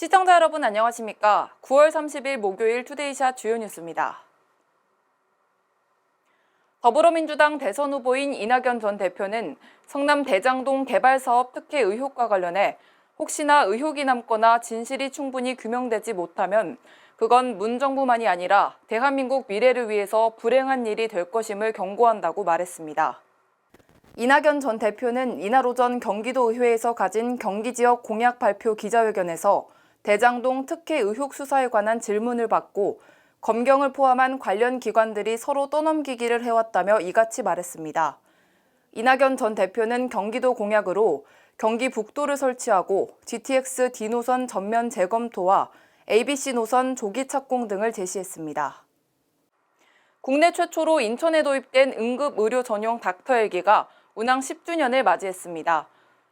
시청자 여러분 안녕하십니까? 9월 30일 목요일 투데이샷 주요 뉴스입니다. 더불어민주당 대선 후보인 이낙연 전 대표는 성남 대장동 개발사업 특혜 의혹과 관련해 혹시나 의혹이 남거나 진실이 충분히 규명되지 못하면 그건 문 정부만이 아니라 대한민국 미래를 위해서 불행한 일이 될 것임을 경고한다고 말했습니다. 이낙연 전 대표는 이날 오전 경기도의회에서 가진 경기지역 공약 발표 기자회견에서 대장동 특혜 의혹 수사에 관한 질문을 받고 검경을 포함한 관련 기관들이 서로 떠넘기기를 해왔다며 이같이 말했습니다. 이낙연 전 대표는 경기도 공약으로 경기 북도를 설치하고 GTX D노선 전면 재검토와 ABC 노선 조기 착공 등을 제시했습니다. 국내 최초로 인천에 도입된 응급의료 전용 닥터 헬기가 운항 10주년을 맞이했습니다.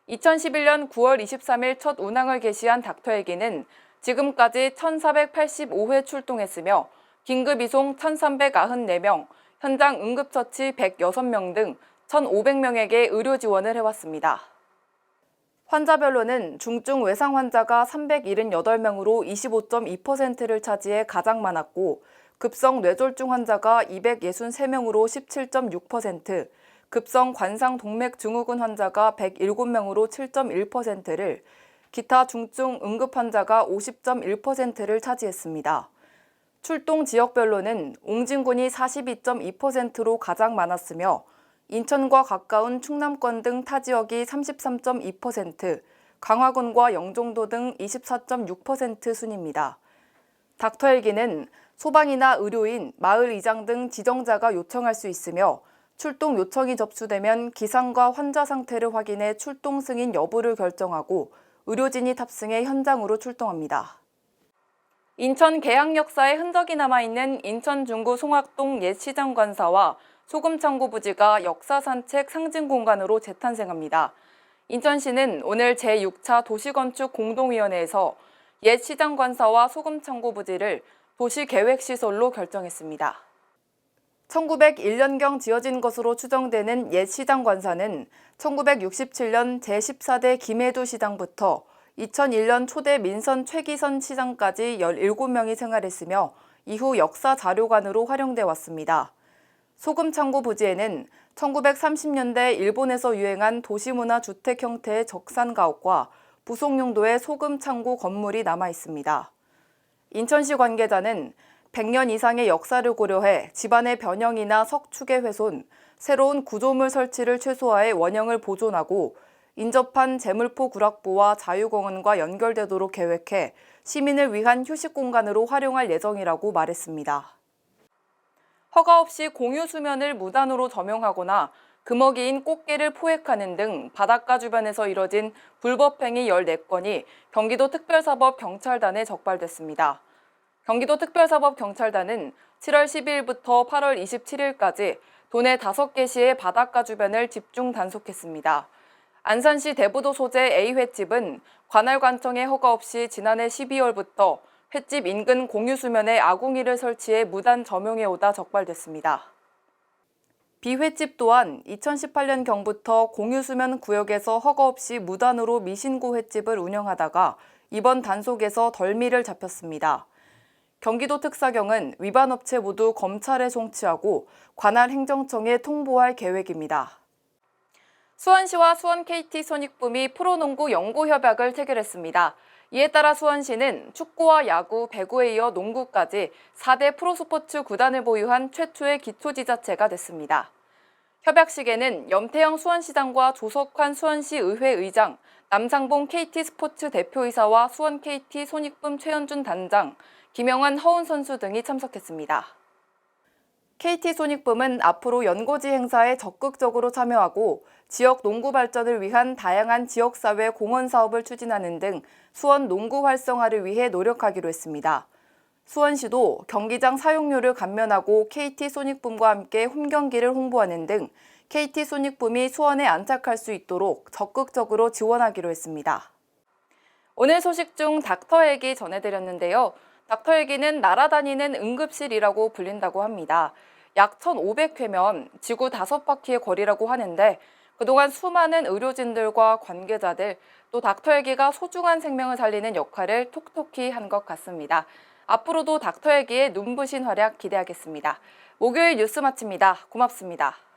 2011년 9월 23일 첫 운항을 개시한 닥터 헬기는 지금까지 1,485회 출동했으며 긴급 이송 1,394명, 현장 응급처치 106명 등 1,500명에게 의료 지원을 해왔습니다. 환자별로는 중증 외상 환자가 378명으로 25.2%를 차지해 가장 많았고 급성 뇌졸중 환자가 263명으로 17.6%, 급성 관상 동맥 증후군 환자가 107명으로 7.1%를, 기타 중증 응급 환자가 50.1%를 차지했습니다. 출동 지역별로는 옹진군이 42.2%로 가장 많았으며 인천과 가까운 충남권 등 타 지역이 33.2%, 강화군과 영종도 등 24.6% 순입니다. 닥터 헬기는 소방이나 의료인, 마을 이장 등 지정자가 요청할 수 있으며 출동 요청이 접수되면 기상과 환자 상태를 확인해 출동 승인 여부를 결정하고 의료진이 탑승해 현장으로 출동합니다. 인천 개항 역사에 흔적이 남아있는 인천 중구 송악동 옛 시장관사와 소금창고 부지가 역사 산책 상징 공간으로 재탄생합니다. 인천시는 오늘 제6차 도시건축 공동위원회에서 옛 시장관사와 소금창고 부지를 도시계획시설로 결정했습니다. 1901년경 지어진 것으로 추정되는 옛 시장관사는 1967년 제14대 김해두 시장부터 2001년 초대 민선 최기선 시장까지 17명이 생활했으며 이후 역사 자료관으로 활용돼 왔습니다. 소금창고 부지에는 1930년대 일본에서 유행한 도시문화 주택 형태의 적산가옥과 부속용도의 소금창고 건물이 남아 있습니다. 인천시 관계자는 100년 이상의 역사를 고려해 집안의 변형이나 석축의 훼손, 새로운 구조물 설치를 최소화해 원형을 보존하고 인접한 재물포 구락부와 자유공원과 연결되도록 계획해 시민을 위한 휴식 공간으로 활용할 예정이라고 말했습니다. 허가 없이 공유 수면을 무단으로 점용하거나 금어기인 꽃게를 포획하는 등 바닷가 주변에서 이뤄진 불법행위 14건이 경기도 특별사법경찰단에 적발됐습니다. 경기도 특별사법경찰단은 7월 12일부터 8월 27일까지 도내 5개 시의 바닷가 주변을 집중 단속했습니다. 안산시 대부도 소재 A 횟집은 관할 관청의 허가 없이 지난해 12월부터 횟집 인근 공유수면에 아궁이를 설치해 무단 점용해오다 적발됐습니다. B 횟집 또한 2018년경부터 공유수면 구역에서 허가 없이 무단으로 미신고 횟집을 운영하다가 이번 단속에서 덜미를 잡혔습니다. 경기도 특사경은 위반 업체 모두 검찰에 송치하고 관할 행정청에 통보할 계획입니다. 수원시와 수원 KT 손익붐이 프로농구 연고 협약을 체결했습니다. 이에 따라 수원시는 축구와 야구, 배구에 이어 농구까지 4대 프로스포츠 구단을 보유한 최초의 기초지자체가 됐습니다. 협약식에는 염태영 수원시장과 조석환 수원시 의회 의장, 남상봉 KT스포츠 대표이사와 수원 KT 손익붐 최현준 단장, 김영환 허운 선수 등이 참석했습니다. KT 손익붐은 앞으로 연고지 행사에 적극적으로 참여하고 지역 농구 발전을 위한 다양한 지역사회 공헌 사업을 추진하는 등 수원 농구 활성화를 위해 노력하기로 했습니다. 수원시도 경기장 사용료를 감면하고 KT 손익붐과 함께 홈경기를 홍보하는 등 KT 손익붐이 수원에 안착할 수 있도록 적극적으로 지원하기로 했습니다. 오늘 소식 중 닥터 헬기 전해드렸는데요. 닥터 헬기는 날아다니는 응급실이라고 불린다고 합니다. 약 1,500회면 지구 5바퀴의 거리라고 하는데 그동안 수많은 의료진들과 관계자들, 또 닥터애기가 소중한 생명을 살리는 역할을 톡톡히 한 것 같습니다. 앞으로도 닥터애기의 눈부신 활약 기대하겠습니다. 목요일 뉴스 마칩니다. 고맙습니다.